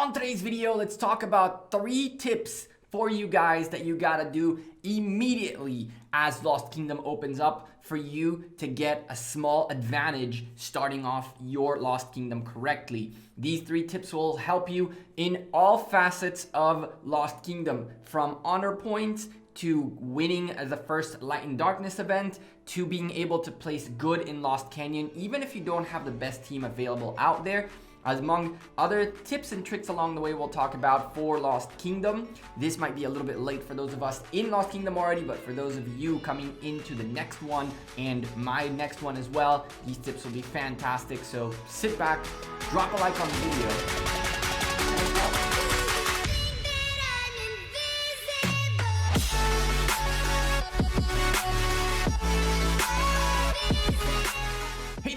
On today's video, let's talk about 3 tips for you guys that you gotta do immediately as Lost Kingdom opens up for you to get a small advantage starting off your Lost Kingdom correctly. These 3 tips will help you in all facets of Lost Kingdom, from honor points to winning the first Light and Darkness event, to being able to place good in Lost Canyon, even if you don't have the best team available out there. Among other tips and tricks along the way we'll talk about for Lost Kingdom. This might be a little bit late for those of us in Lost Kingdom already, but for those of you coming into the next one and my next one as well, these tips will be fantastic. So sit back, drop a like on the video.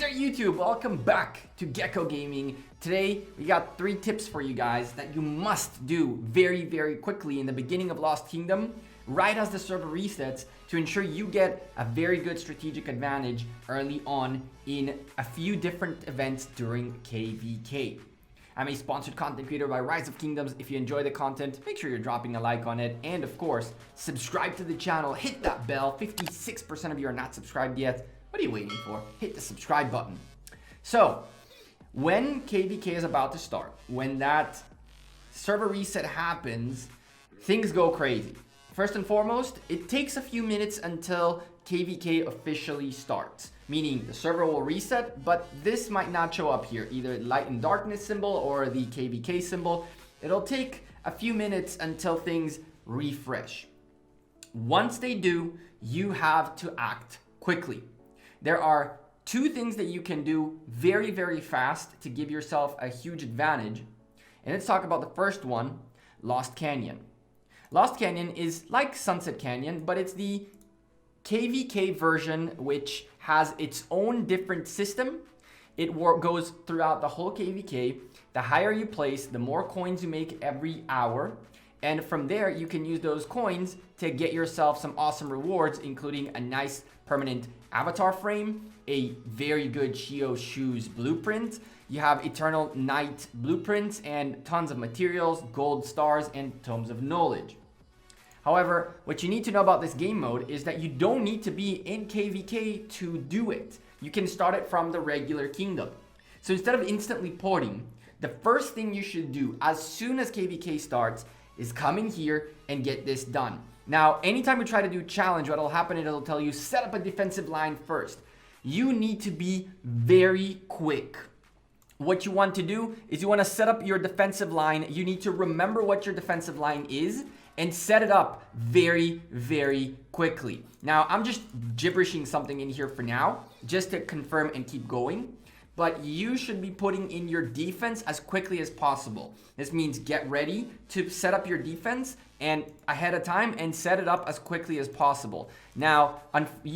YouTube, welcome back to Gekko Gaming. Today we got 3 tips for you guys that you must do very quickly in the beginning of Lost Kingdom, right as the server resets, to ensure you get a very good strategic advantage early on in a few different events during KVK. I'm a sponsored content creator by Rise of Kingdoms. If you enjoy the content, make sure you're dropping a like on it, and of course subscribe to the channel, hit that bell. 56% of you are not subscribed yet. What are you waiting for? Hit the subscribe button. So, when KVK is about to start, when that server reset happens, things go crazy. First and foremost, it takes a few minutes until KVK officially starts, meaning the server will reset, but this might not show up here, either Light and Darkness symbol or the KVK symbol. It'll take a few minutes until things refresh. Once they do, you have to act quickly. There are 2 things that you can do very fast to give yourself a huge advantage. And let's talk about the first one, Lost Canyon. Lost Canyon is like Sunset Canyon, but it's the KVK version, which has its own different system. It goes throughout the whole KVK. The higher you place, the more coins you make every hour. And from there, you can use those coins to get yourself some awesome rewards, including a nice permanent avatar frame, a very good Shio shoes blueprint. You have Eternal Night blueprints and tons of materials, gold stars, and tomes of knowledge. However, what you need to know about this game mode is that you don't need to be in KVK to do it. You can start it from the regular kingdom. So instead of instantly porting, the first thing you should do as soon as KVK starts is come in here and get this done. Now, anytime you try to do challenge, what'll happen is it'll tell you set up a defensive line first. You need to be very quick. What you want to do is you want to set up your defensive line. You need to remember what your defensive line is and set it up very quickly. Now, I'm just gibberishing something in here for now, just to confirm and keep going. But you should be putting in your defense as quickly as possible. This means get ready to set up your defense and ahead of time and set it up as quickly as possible. Now,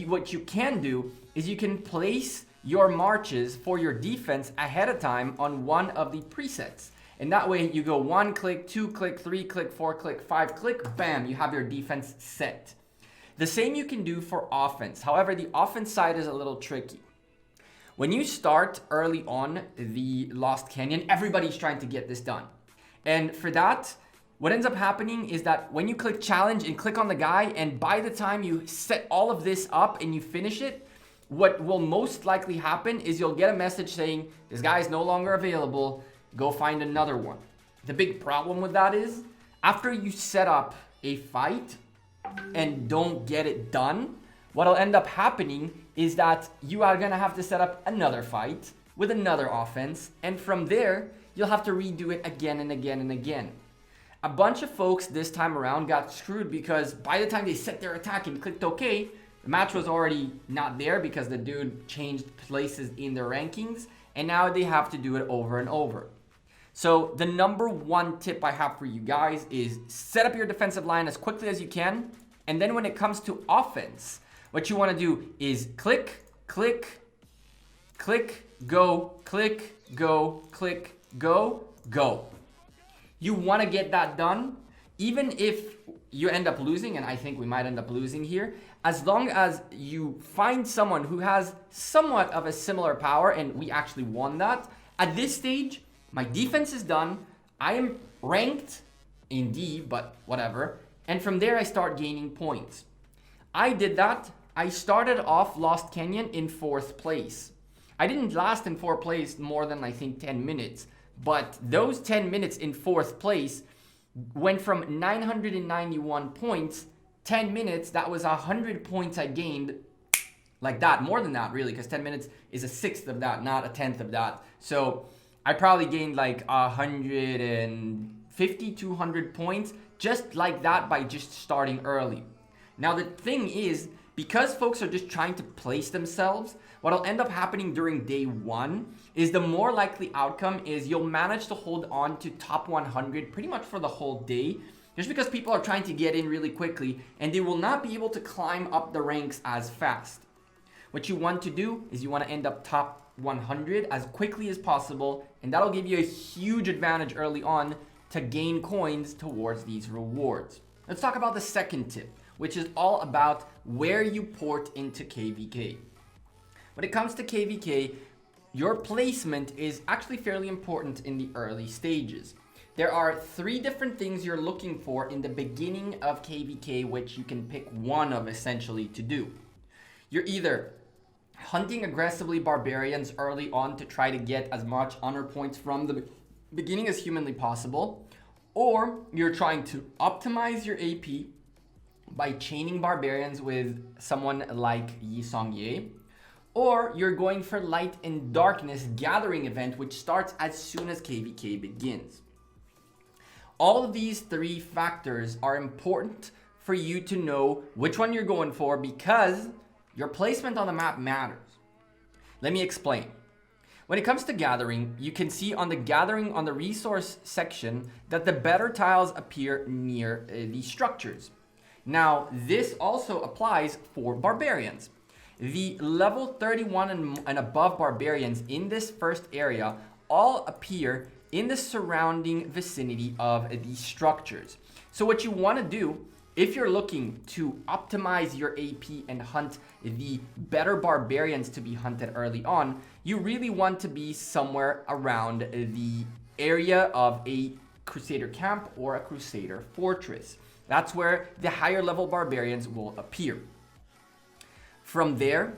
what you can do is you can place your marches for your defense ahead of time on one of the presets. And that way you go 1 click, 2 click, 3 click, 4 click, 5 click, bam, you have your defense set. The same you can do for offense. However, the offense side is a little tricky. When you start early on the Lost Canyon, everybody's trying to get this done. And for that, what ends up happening is that when you click challenge and click on the guy, and by the time you set all of this up and you finish it, what will most likely happen is you'll get a message saying, this guy is no longer available, go find another one. The big problem with that is, after you set up a fight and don't get it done, what'll end up happening is that you are gonna have to set up another fight with another offense, and from there, you'll have to redo it again and again. A bunch of folks this time around got screwed because by the time they set their attack and clicked OK, the match was already not there because the dude changed places in their rankings, and now they have to do it over and over. So the number 1 tip I have for you guys is set up your defensive line as quickly as you can, and then when it comes to offense, what you want to do is click, go, go. You want to get that done, even if you end up losing, and I think we might end up losing here, as long as you find someone who has somewhat of a similar power, and we actually won that. At this stage, my defense is done. I am ranked in D, but whatever. And from there, I start gaining points. I did that. I started off Lost Canyon in 4th place. I didn't last in 4th place more than I think 10 minutes. But those 10 minutes in 4th place went from 991 points, 10 minutes, that was 100 points I gained. Like that, more than that really, because 10 minutes is a 1/6 of that, not a 1/10 of that. So I probably gained like 150, 200 points just like that by just starting early. Now the thing is, because folks are just trying to place themselves, what'll end up happening during day 1 is the more likely outcome is you'll manage to hold on to top 100 pretty much for the whole day, just because people are trying to get in really quickly and they will not be able to climb up the ranks as fast. What you want to do is you want to end up top 100 as quickly as possible, and that'll give you a huge advantage early on to gain coins towards these rewards. Let's talk about the second tip, which is all about where you port into KVK. When it comes to KVK, your placement is actually fairly important in the early stages. There are 3 different things you're looking for in the beginning of KVK, which you can pick one of essentially to do. You're either hunting aggressively barbarians early on to try to get as much honor points from the beginning as humanly possible, or you're trying to optimize your AP by chaining barbarians with someone like Yi Song-ye, or you're going for Light and Darkness Gathering event, which starts as soon as KVK begins. All of these 3 factors are important for you to know which one you're going for, because your placement on the map matters. Let me explain. When it comes to gathering, you can see on the gathering on the resource section that the better tiles appear near these structures. Now, this also applies for barbarians. The level 31 and above barbarians in this first area all appear in the surrounding vicinity of these structures. So what you want to do, if you're looking to optimize your AP and hunt the better barbarians to be hunted early on, you really want to be somewhere around the area of a Crusader camp or a Crusader fortress. That's where the higher level barbarians will appear. From there,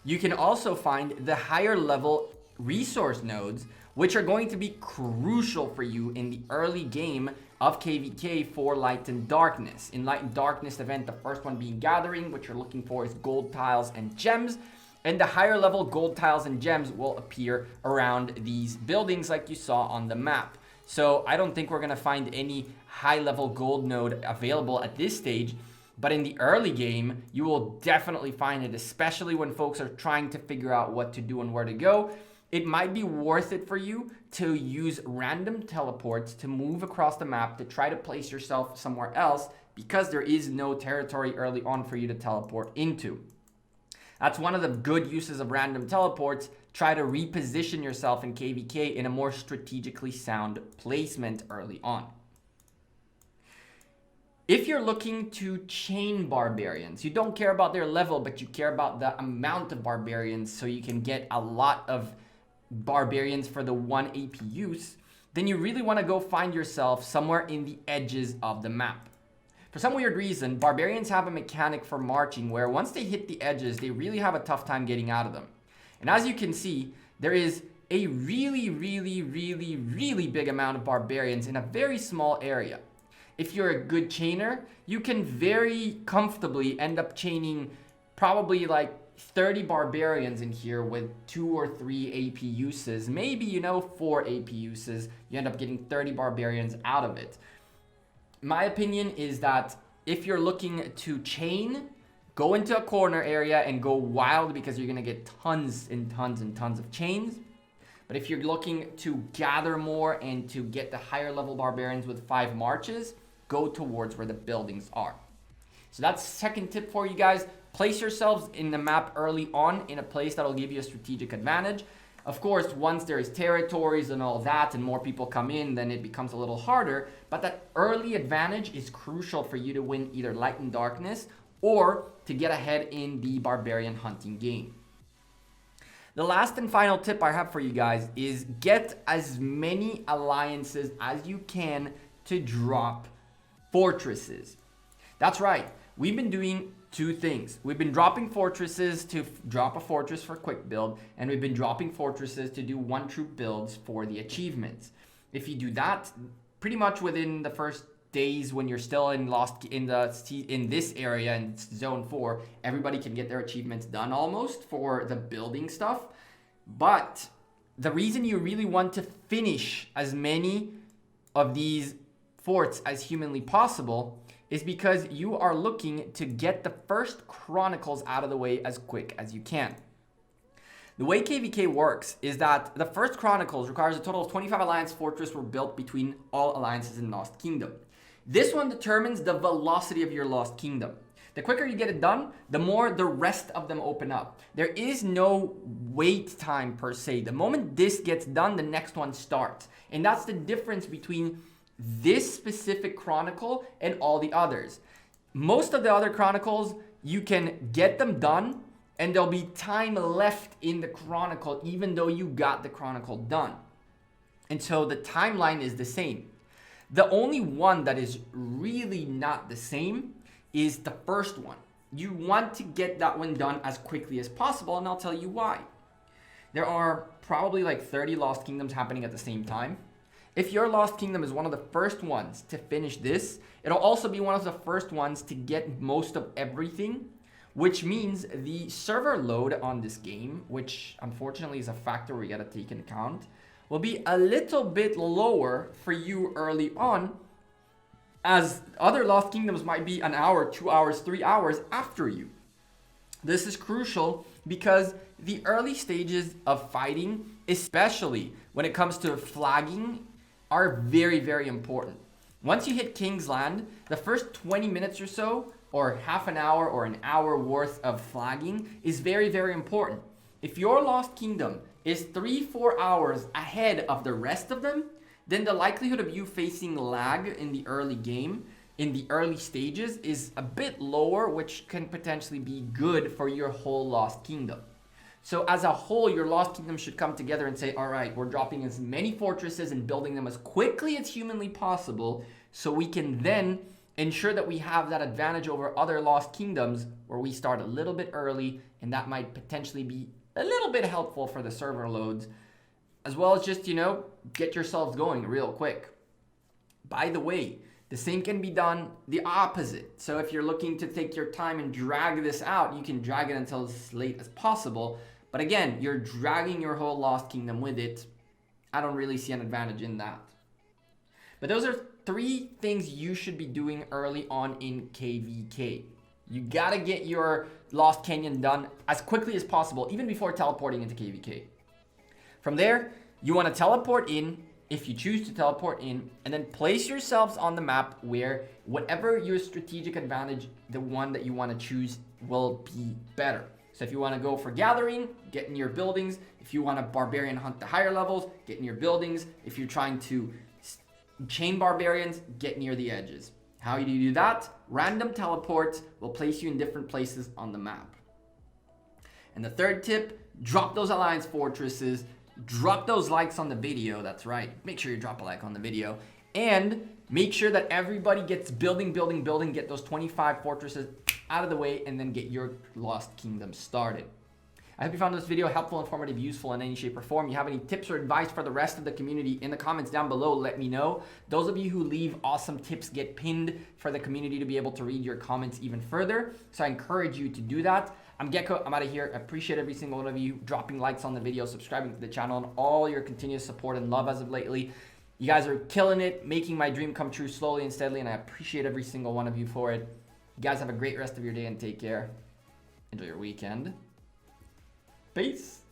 you can also find the higher level resource nodes, which are going to be crucial for you in the early game of KVK for Light and Darkness. In Light and Darkness event, the first one being Gathering, what you're looking for is gold tiles and gems. And the higher level gold tiles and gems will appear around these buildings like you saw on the map. So I don't think we're going to find any high level gold node available at this stage. But in the early game, you will definitely find it, especially when folks are trying to figure out what to do and where to go. It might be worth it for you to use random teleports to move across the map to try to place yourself somewhere else, because there is no territory early on for you to teleport into. That's one of the good uses of random teleports. Try to reposition yourself in KVK in a more strategically sound placement early on. If you're looking to chain barbarians, you don't care about their level, but you care about the amount of barbarians so you can get a lot of barbarians for the 1 AP use, then you really want to go find yourself somewhere in the edges of the map. For some weird reason, barbarians have a mechanic for marching where once they hit the edges, they really have a tough time getting out of them. And as you can see, there is a really big amount of barbarians in a very small area. If you're a good chainer, you can very comfortably end up chaining probably like 30 barbarians in here with 2 or 3 AP uses, maybe 4 AP uses. You end up getting 30 barbarians out of it. My opinion is that if you're looking to chain, go into a corner area and go wild, because you're gonna get tons and tons of chains. But if you're looking to gather more and to get the higher level barbarians with 5 marches, go towards where the buildings are. So that's the second tip for you guys. Place yourselves in the map early on in a place that'll give you a strategic advantage. Of course, once there's territories and all that and more people come in, then it becomes a little harder. But that early advantage is crucial for you to win either Light and Darkness or to get ahead in the barbarian hunting game. The last and final tip I have for you guys is get as many alliances as you can to drop fortresses. That's right. We've been doing two things. We've been dropping fortresses to drop a fortress for quick build, and we've been dropping fortresses to do one troop builds for the achievements. If you do that, pretty much within the first days when you're still in this area in zone 4, everybody can get their achievements done almost for the building stuff. But the reason you really want to finish as many of these forts as humanly possible is because you are looking to get the first Chronicles out of the way as quick as you can. The way KVK works is that the first Chronicles requires a total of 25 alliance fortresses were built between all alliances in Lost Kingdom. This one determines the velocity of your Lost Kingdom. The quicker you get it done, the more the rest of them open up. There is no wait time per se. The moment this gets done, the next one starts. And that's the difference between this specific Chronicle and all the others. Most of the other Chronicles, you can get them done and there'll be time left in the Chronicle even though you got the Chronicle done. And so the timeline is the same. The only one that is really not the same is the first one. You want to get that one done as quickly as possible, and I'll tell you why. There are probably like 30 Lost Kingdoms happening at the same time. If your Lost Kingdom is one of the first ones to finish this, it'll also be one of the first ones to get most of everything, which means the server load on this game, which unfortunately is a factor we gotta take into account, will be a little bit lower for you early on, as other Lost Kingdoms might be an hour, 2 hours, 3 hours after you. This is crucial because the early stages of fighting, especially when it comes to flagging, are very, very important. Once you hit King's Land, the first 20 minutes or so, or half an hour or an hour worth of flagging is very, very important. If your Lost Kingdom is 3-4 hours ahead of the rest of them, then the likelihood of you facing lag in the early game, in the early stages, is a bit lower, which can potentially be good for your whole Lost Kingdom. So as a whole, your Lost Kingdom should come together and say, all right, we're dropping as many fortresses and building them as quickly as humanly possible so we can then ensure that we have that advantage over other Lost Kingdoms where we start a little bit early, and that might potentially be a little bit helpful for the server loads, as well as just, get yourselves going real quick. By the way, the same can be done the opposite. So if you're looking to take your time and drag this out, you can drag it until as late as possible. But again, you're dragging your whole Lost Kingdom with it. I don't really see an advantage in that. But those are 3 things you should be doing early on in KVK. You gotta get your Lost Canyon done as quickly as possible, even before teleporting into KVK. From there, you want to teleport in, if you choose to teleport in, and then place yourselves on the map where whatever your strategic advantage, the one that you want to choose will be better. So if you want to go for gathering, get in your buildings. If you want a barbarian hunt the higher levels, get in your buildings. If you're trying to chain barbarians, get near the edges. How do you do that? Random teleports will place you in different places on the map. And the third tip, drop those alliance fortresses. Drop those likes on the video. That's right. Make sure you drop a like on the video. And make sure that everybody gets building. Get those 25 fortresses out of the way and then get your Lost Kingdom started. I hope you found this video helpful, informative, useful in any shape or form. You have any tips or advice for the rest of the community in the comments down below, let me know. Those of you who leave awesome tips get pinned for the community to be able to read your comments even further. So I encourage you to do that. I'm Gekko, I'm out of here. I appreciate every single one of you dropping likes on the video, subscribing to the channel, and all your continuous support and love as of lately. You guys are killing it, making my dream come true slowly and steadily, and I appreciate every single one of you for it. You guys have a great rest of your day and take care. Enjoy your weekend. Peace.